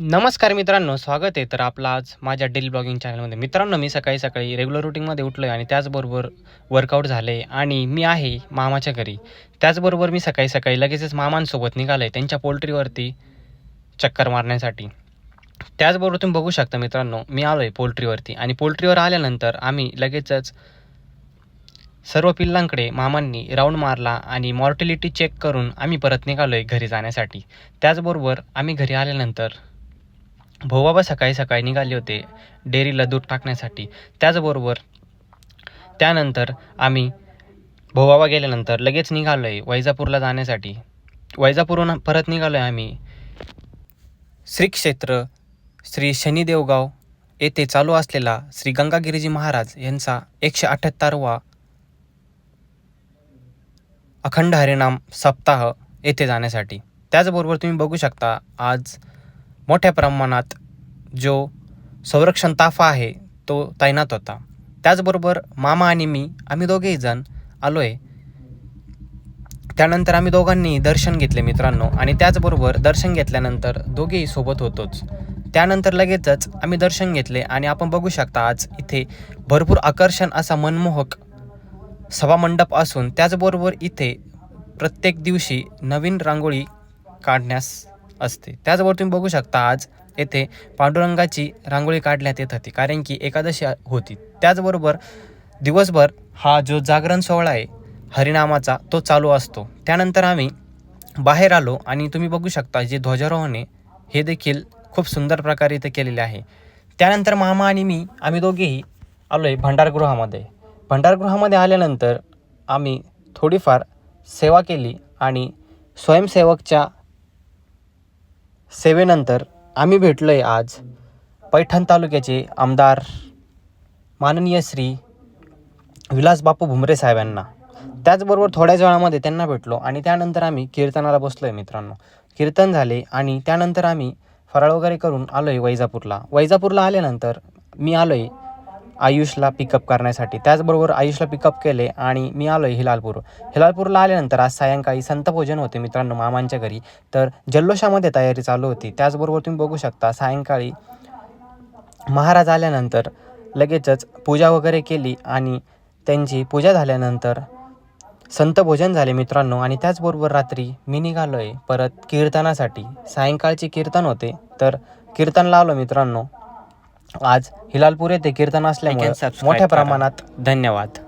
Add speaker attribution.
Speaker 1: नमस्कार मित्रांनो, स्वागत आहे. तर आपला आज माझ्या डेली ब्लॉगिंग चॅनलमध्ये. मित्रांनो, मी सकाळी सकाळी रेग्युलर रुटीनमध्ये उठलो आहे आणि त्याचबरोबर वर्कआउट झालं आहे आणि मी आहे मामाच्या घरी. त्याचबरोबर मी सकाळी सकाळी लगेचच मामांसोबत निघालो आहे त्यांच्या पोल्ट्रीवरती चक्कर मारण्यासाठी. त्याचबरोबर तुम्ही बघू शकता मित्रांनो, मी आलो आहे पोल्ट्रीवरती आणि पोल्ट्रीवर आल्यानंतर आम्ही लगेचच सर्व पिल्लांकडे मामांनी राऊंड मारला आणि मॉर्टिलिटी चेक करून आम्ही परत निघालो आहे घरी जाण्यासाठी. त्याचबरोबर आम्ही घरी आल्यानंतर भाऊबाबा सकाळी सकाळी निघाले होते डेअरीला दूध टाकण्यासाठी. त्याचबरोबर त्यानंतर आम्ही भाऊबाबा गेल्यानंतर लगेच निघालो आहे वैजापूरला जाण्यासाठी. वैजापूरहून परत निघालो आहे आम्ही श्री क्षेत्र श्री शनिदेवगाव येथे चालू असलेला श्री गंगागिरीजी महाराज यांचा 178वा अखंड हरिनाम सप्ताह येथे जाण्यासाठी. त्याचबरोबर तुम्ही बघू शकता आज मोठ्या प्रमाणात जो संरक्षण ताफा आहे तो तैनात होता. त्याचबरोबर मामा आणि मी आम्ही दोघेही जण आलो आहे. त्यानंतर आम्ही दोघांनी दर्शन घेतले मित्रांनो आणि त्याचबरोबर दर्शन घेतल्यानंतर दोघेही सोबत होतोच. त्यानंतर लगेचच आम्ही दर्शन घेतले आणि आपण बघू शकता आज इथे भरपूर आकर्षण असा मनमोहक सभामंडप असून त्याचबरोबर इथे प्रत्येक दिवशी नवीन रांगोळी काढण्यास असते. त्याचबरोबर तुम्ही बघू शकता आज येथे पांडुरंगाची रांगोळी काढण्यात येत होती कारण की एकादशी होती. त्याचबरोबर दिवसभर हा जो जागरण सोहळा आहे हरिनामाचा तो चालू असतो. त्यानंतर आम्ही बाहेर आलो आणि तुम्ही बघू शकता जे ध्वजारोहण आहे हे देखील खूप सुंदर प्रकारे इथे केलेले आहे. त्यानंतर मामा आणि मी आम्ही दोघेही आलो आहे भंडारगृहामध्ये. भंडारगृहामध्ये आल्यानंतर आम्ही थोडीफार सेवा केली आणि स्वयंसेवकच्या सेवेनंतर आम्ही भेटलो आहे आज पैठण तालुक्याचे आमदार माननीय श्री विलास बापू भुमरे साहेबांना. त्याचबरोबर थोड्याच वेळामध्ये त्यांना भेटलो आणि त्यानंतर आम्ही कीर्तनाला बसलो आहे मित्रांनो. कीर्तन झाले आणि त्यानंतर आम्ही फराळ वगैरे करून आलो आहे वैजापूरला. वैजापूरला आल्यानंतर मी आलो आहे आयुषला पिकअप करण्यासाठी. त्याचबरोबर आयुषला पिकअप केले आणि मी आलो आहे हिलालपूरला आल्यानंतर आज सायंकाळी संतभोजन होते मित्रांनो मामांच्या घरी. तर जल्लोषामध्ये तयारी चालू होती. त्याचबरोबर तुम्ही बघू शकता सायंकाळी महाराज आल्यानंतर लगेचच पूजा वगैरे केली आणि त्यांची पूजा झाल्यानंतर संतभोजन झाले मित्रांनो. आणि त्याचबरोबर रात्री मी निघालो आहे परत कीर्तनासाठी. सायंकाळचे कीर्तन होते तर कीर्तनला आलो मित्रांनो. आज हिलालपूर येथे कीर्तन असल्यामुळे मोठ्या प्रमाणात धन्यवाद.